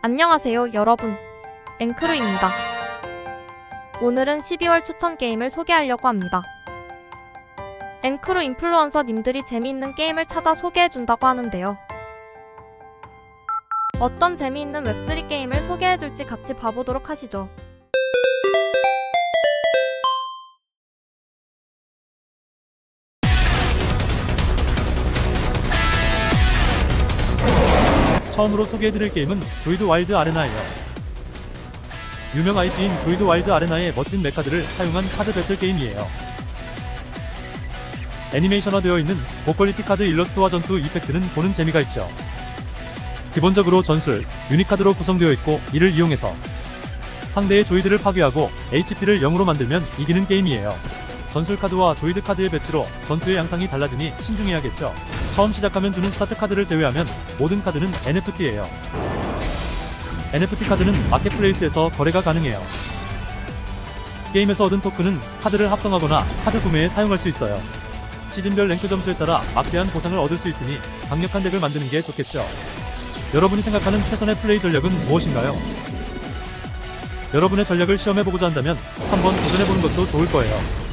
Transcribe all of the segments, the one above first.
안녕하세요 여러분, 앵크루입니다. 오늘은 12월 추천 게임을 소개하려고 합니다. 앵크루 인플루언서 님들이 재미있는 게임을 찾아 소개해준다고 하는데요. 어떤 재미있는 웹3 게임을 소개해줄지 같이 봐보도록 하시죠. 처음으로 소개해드릴 게임은 조이드 와일드 아레나예요. 유명 IP인 조이드 와일드 아레나의 멋진 메카들을 사용한 카드 배틀 게임이에요. 애니메이션화되어 있는 고퀄리티 카드 일러스트와 전투 이펙트는 보는 재미가 있죠. 기본적으로 전술, 유니카드로 구성되어 있고 이를 이용해서 상대의 조이드를 파괴하고 HP를 0으로 만들면 이기는 게임이에요. 전술 카드와 조이드 카드의 배치로 전투의 양상이 달라지니 신중해야겠죠. 처음 시작하면 주는 스타트 카드를 제외하면 모든 카드는 NFT예요. NFT 카드는 마켓플레이스에서 거래가 가능해요. 게임에서 얻은 토큰은 카드를 합성하거나 카드 구매에 사용할 수 있어요. 시즌별 랭크 점수에 따라 막대한 보상을 얻을 수 있으니 강력한 덱을 만드는 게 좋겠죠. 여러분이 생각하는 최선의 플레이 전략은 무엇인가요? 여러분의 전략을 시험해보고자 한다면 한번 도전해보는 것도 좋을 거예요.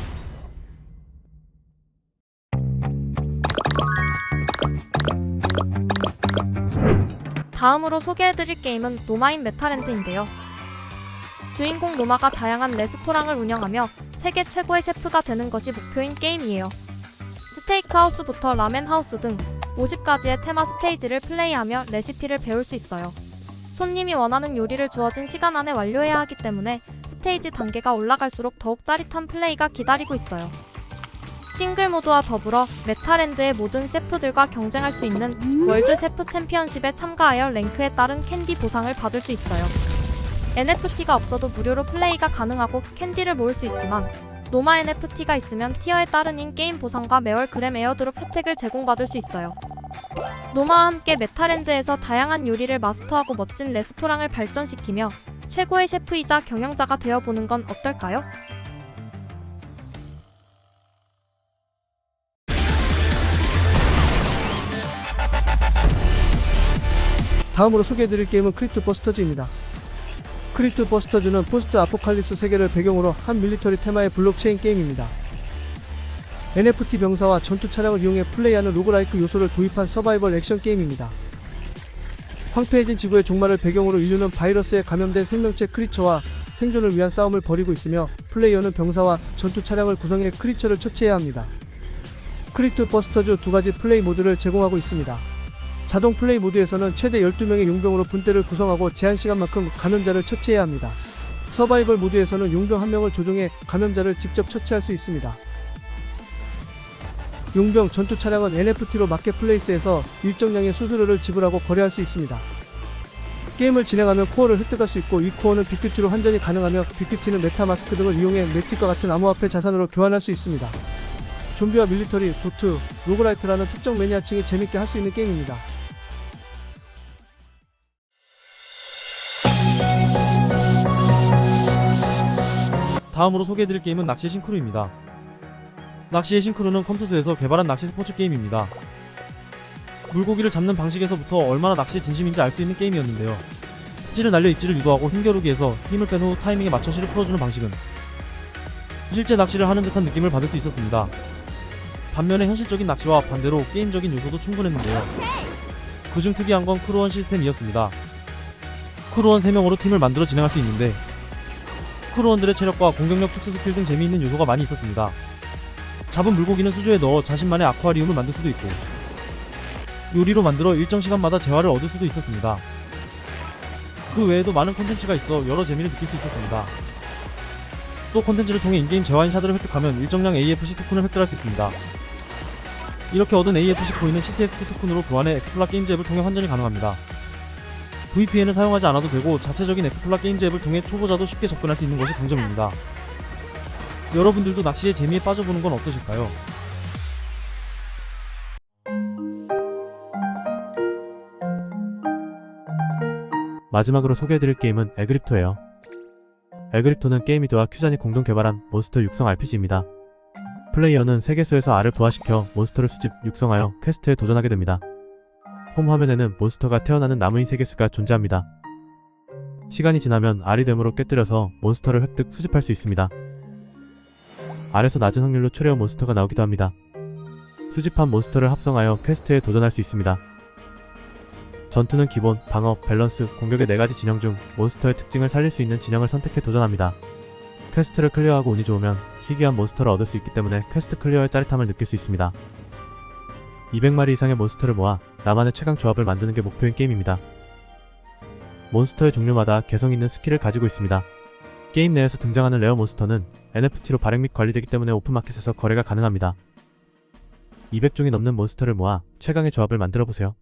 다음으로 소개해드릴 게임은 노마인 메타랜드인데요. 주인공 노마가 다양한 레스토랑을 운영하며 세계 최고의 셰프가 되는 것이 목표인 게임이에요. 스테이크하우스부터 라멘하우스 등 50가지의 테마 스테이지를 플레이하며 레시피를 배울 수 있어요. 손님이 원하는 요리를 주어진 시간 안에 완료해야 하기 때문에 스테이지 단계가 올라갈수록 더욱 짜릿한 플레이가 기다리고 있어요. 싱글 모드와 더불어 메타랜드의 모든 셰프들과 경쟁할 수 있는 월드 셰프 챔피언십에 참가하여 랭크에 따른 캔디 보상을 받을 수 있어요. NFT가 없어도 무료로 플레이가 가능하고 캔디를 모을 수 있지만 노마 NFT가 있으면 티어에 따른 인게임 보상과 매월 그램 에어드롭 혜택을 제공받을 수 있어요. 노마와 함께 메타랜드에서 다양한 요리를 마스터하고 멋진 레스토랑을 발전시키며 최고의 셰프이자 경영자가 되어보는 건 어떨까요? 다음으로 소개해드릴 게임은 크립토 버스터즈입니다. 크립토 버스터즈는 포스트 아포칼립스 세계를 배경으로 한 밀리터리 테마의 블록체인 게임입니다. NFT 병사와 전투 차량을 이용해 플레이하는 로그라이크 요소를 도입한 서바이벌 액션 게임입니다. 황폐해진 지구의 종말을 배경으로 인류는 바이러스에 감염된 생명체 크리처와 생존을 위한 싸움을 벌이고 있으며 플레이어는 병사와 전투 차량을 구성해 크리처를 처치해야 합니다. 크립토 버스터즈 2가지 플레이 모드를 제공하고 있습니다. 자동 플레이 모드에서는 최대 12명의 용병으로 분대를 구성하고 제한시간만큼 감염자를 처치해야 합니다. 서바이벌 모드에서는 용병 1명을 조종해 감염자를 직접 처치할 수 있습니다. 용병 전투 차량은 NFT로 마켓플레이스에서 일정량의 수수료를 지불하고 거래할 수 있습니다. 게임을 진행하면 코어를 획득할 수 있고 이 코어는 BQT로 환전이 가능하며 BQT는 메타마스크 등을 이용해 매틱과 같은 암호화폐 자산으로 교환할 수 있습니다. 좀비와 밀리터리, 도트, 로그라이트라는 특정 매니아층이 재밌게 할 수 있는 게임입니다. 다음으로 소개해드릴 게임은 낚시 싱크루입니다. 낚시의 싱크루는 컴투스에서 개발한 낚시 스포츠 게임입니다. 물고기를 잡는 방식에서부터 얼마나 낚시에 진심인지 알 수 있는 게임이었는데요. 찌를 날려 입질을 유도하고 힘겨루기에서 힘을 뺀 후 타이밍에 맞춰 실을 풀어주는 방식은 실제 낚시를 하는 듯한 느낌을 받을 수 있었습니다. 반면에 현실적인 낚시와 반대로 게임적인 요소도 충분했는데요. 그중 특이한 건 크루원 시스템이었습니다. 크루원 3명으로 팀을 만들어 진행할 수 있는데 크루원들의 체력과 공격력 특수 스킬 등 재미있는 요소가 많이 있었습니다. 잡은 물고기는 수조에 넣어 자신만의 아쿠아리움을 만들 수도 있고 요리로 만들어 일정 시간마다 재화를 얻을 수도 있었습니다. 그 외에도 많은 콘텐츠가 있어 여러 재미를 느낄 수 있었습니다. 또 콘텐츠를 통해 인게임 재화인 샤드를 획득하면 일정량 AFC 토큰을 획득할 수 있습니다. 이렇게 얻은 AFC 코인은 CTXT 토큰으로 교환해 엑스플라 게임즈 앱을 통해 환전이 가능합니다. VPN을 사용하지 않아도 되고 자체적인 엑스플라 게임즈 앱을 통해 초보자도 쉽게 접근할 수 있는 것이 강점입니다. 여러분들도 낚시의 재미에 빠져보는 건 어떠실까요? 마지막으로 소개해드릴 게임은 엘그립토예요. 엘그립토는 게이미드와 큐잔이 공동 개발한 몬스터 육성 RPG입니다. 플레이어는 세계수에서 알을 부화시켜 몬스터를 수집, 육성하여 퀘스트에 도전하게 됩니다. 홈 화면에는 몬스터가 태어나는 나무인 세계수가 존재합니다. 시간이 지나면 아리뎀으로 깨뜨려서 몬스터를 획득 수집할 수 있습니다. 알에서 낮은 확률로 초레어 몬스터가 나오기도 합니다. 수집한 몬스터를 합성하여 퀘스트에 도전할 수 있습니다. 전투는 기본, 방어, 밸런스, 공격의 4가지 진영 중 몬스터의 특징을 살릴 수 있는 진영을 선택해 도전합니다. 퀘스트를 클리어하고 운이 좋으면 희귀한 몬스터를 얻을 수 있기 때문에 퀘스트 클리어의 짜릿함을 느낄 수 있습니다. 200마리 이상의 몬스터를 모아 나만의 최강 조합을 만드는 게 목표인 게임입니다. 몬스터의 종류마다 개성있는 스킬을 가지고 있습니다. 게임 내에서 등장하는 레어 몬스터는 NFT로 발행 및 관리되기 때문에 오픈마켓에서 거래가 가능합니다. 200종이 넘는 몬스터를 모아 최강의 조합을 만들어보세요.